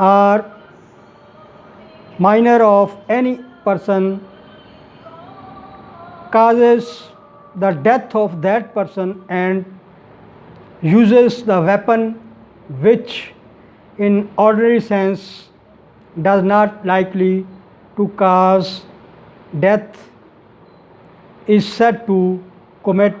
or minor of any person causes the death of that person and uses the weapon which in ordinary sense does not likely to cause death is said to commit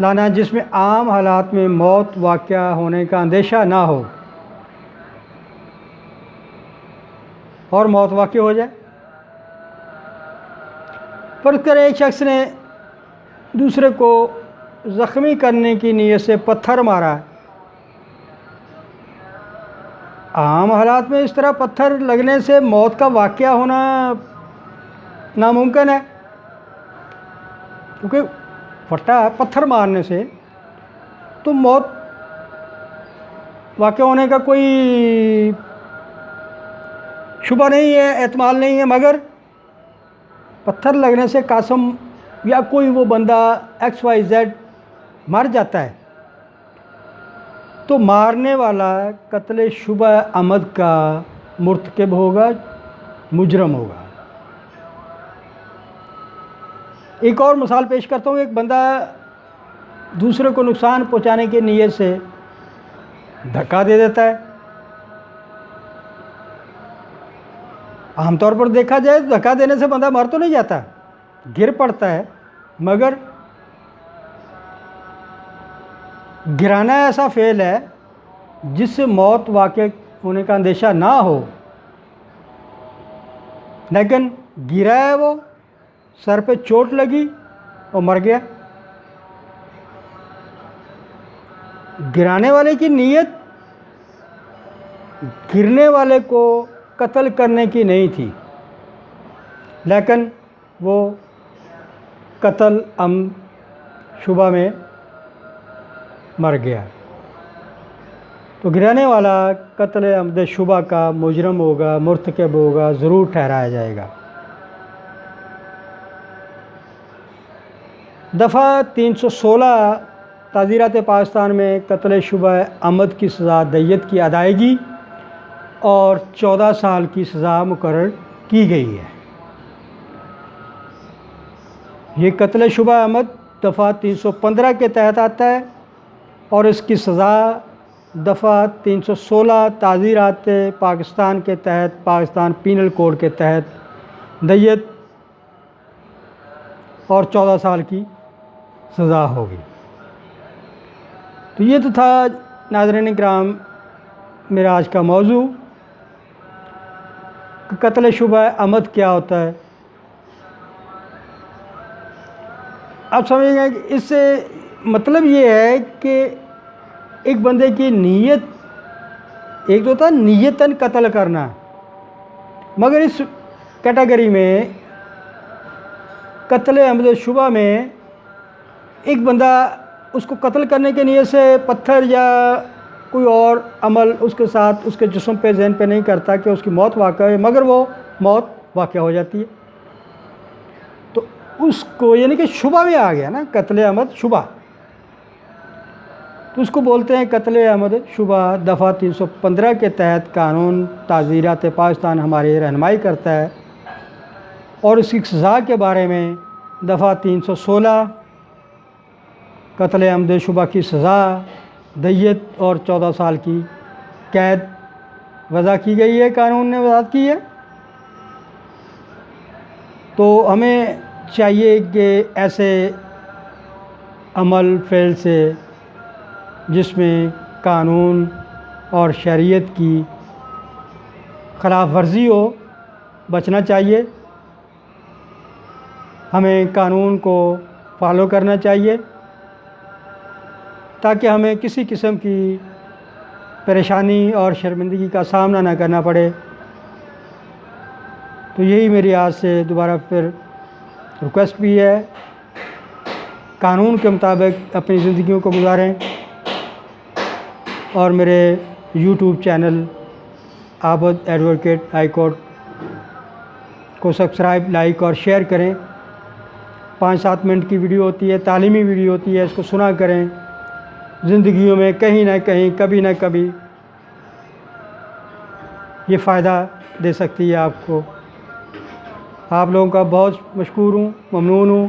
لانا جس میں عام حالات میں موت واقع ہونے کا اندیشہ نہ ہو اور موت واقع ہو جائے۔ فرض کریں ایک شخص نے دوسرے کو زخمی کرنے کی نیت سے پتھر مارا ہے۔ عام حالات میں اس طرح پتھر لگنے سے موت کا واقعہ ہونا ناممکن ہے، کیونکہ پتھر مارنے سے تو موت واقع ہونے کا کوئی شبہ نہیں ہے، احتمال نہیں ہے، مگر پتھر لگنے سے قاسم یا کوئی وہ بندہ XYZ مر جاتا ہے تو مارنے والا قتل شبہ عمد کا مرتکب ہوگا، مجرم ہوگا۔ ایک اور مثال پیش کرتا ہوں۔ ایک بندہ دوسرے کو نقصان پہنچانے کی نیت سے دھکا دے دیتا ہے۔ عام طور پر دیکھا جائے تو دھکا دینے سے بندہ مر تو نہیں جاتا، گر پڑتا ہے، مگر گرانا ایسا فعل ہے جس سے موت واقع ہونے کا اندیشہ نہ ہو، لیکن گرا ہے، وہ سر پہ چوٹ لگی اور مر گیا۔ گرانے والے کی نیت گرنے والے کو قتل کرنے کی نہیں تھی، لیکن وہ قتل عمد شبہ میں مر گیا، تو گرانے والا قتل عمد شبہ کا مجرم ہوگا، مرتکب ہوگا، ضرور ٹھہرایا جائے گا۔ دفعہ 316 تعزیرات پاکستان میں قتل شبہ عمد کی سزا دیت کی ادائیگی اور 14 سال کی سزا مقرر کی گئی ہے۔ یہ قتل شبہ عمد دفعہ 315 کے تحت آتا ہے اور اس کی سزا دفعہ 316 تعزیرات پاکستان کے تحت، پاکستان پینل کوڈ کے تحت دیت اور 14 سال کی سزا ہوگی۔ تو یہ تو تھا ناظرین کرام میرا آج کا موضوع کہ قتل شبہ عمد کیا ہوتا ہے۔ آپ سمجھیں گے کہ اس سے مطلب یہ ہے کہ ایک بندے کی نیت، ایک تو ہوتا ہے نیتاً قتل کرنا، مگر اس کیٹیگری میں قتل عمد شبہ میں ایک بندہ اس کو قتل کرنے کے نیت سے پتھر یا کوئی اور عمل اس کے ساتھ اس کے جسم پہ، ذہن پہ نہیں کرتا کہ اس کی موت واقع ہے، مگر وہ موت واقع ہو جاتی ہے، تو اس کو یعنی کہ شبہ میں آ گیا نا، قتل عمد شبہ، تو اس کو بولتے ہیں قتل عمد شبہ۔ دفعہ 315 کے تحت قانون تعزیرات پاکستان ہماری رہنمائی کرتا ہے اور اس کی سزا کے بارے میں دفعہ 316 قتل عمد شبہ کی سزا دیت اور 14 سال کی قید وضع کی گئی ہے، قانون نے وضاحت کی ہے۔ تو ہمیں چاہیے کہ ایسے عمل فعل سے جس میں قانون اور شریعت کی خلاف ورزی ہو، بچنا چاہیے۔ ہمیں قانون کو فالو کرنا چاہیے تاکہ ہمیں کسی قسم کی پریشانی اور شرمندگی کا سامنا نہ کرنا پڑے۔ تو یہی میری آج سے دوبارہ پھر ریکویسٹ بھی ہے، قانون کے مطابق اپنی زندگیوں کو گزاریں اور میرے یوٹیوب چینل عابد ایڈوکیٹ ہائی کورٹ کو سبسکرائب، لائک اور شیئر کریں۔ 5-7 منٹ کی ویڈیو ہوتی ہے، تعلیمی ویڈیو ہوتی ہے، اس کو سنا کریں۔ زندگیوں میں کہیں نہ کہیں، کبھی نہ کبھی یہ فائدہ دے سکتی ہے آپ کو۔ آپ لوگوں کا بہت مشکور ہوں، ممنون ہوں۔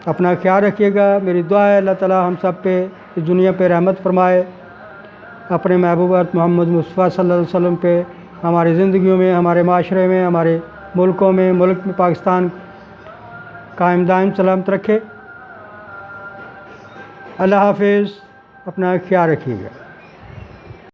اپنا خیال رکھیے گا۔ میری دعا ہے اللہ تعالی ہم سب پہ اس دنیا پہ رحمت فرمائے، اپنے محبوب محمد مصطفیٰ صلی اللہ علیہ وسلم پہ ہماری زندگیوں میں، ہمارے معاشرے میں، ہمارے ملکوں میں، ملک میں پاکستان قائم دائم سلامت رکھے۔ اللہ حافظ، اپنا خیال رکھیے گا۔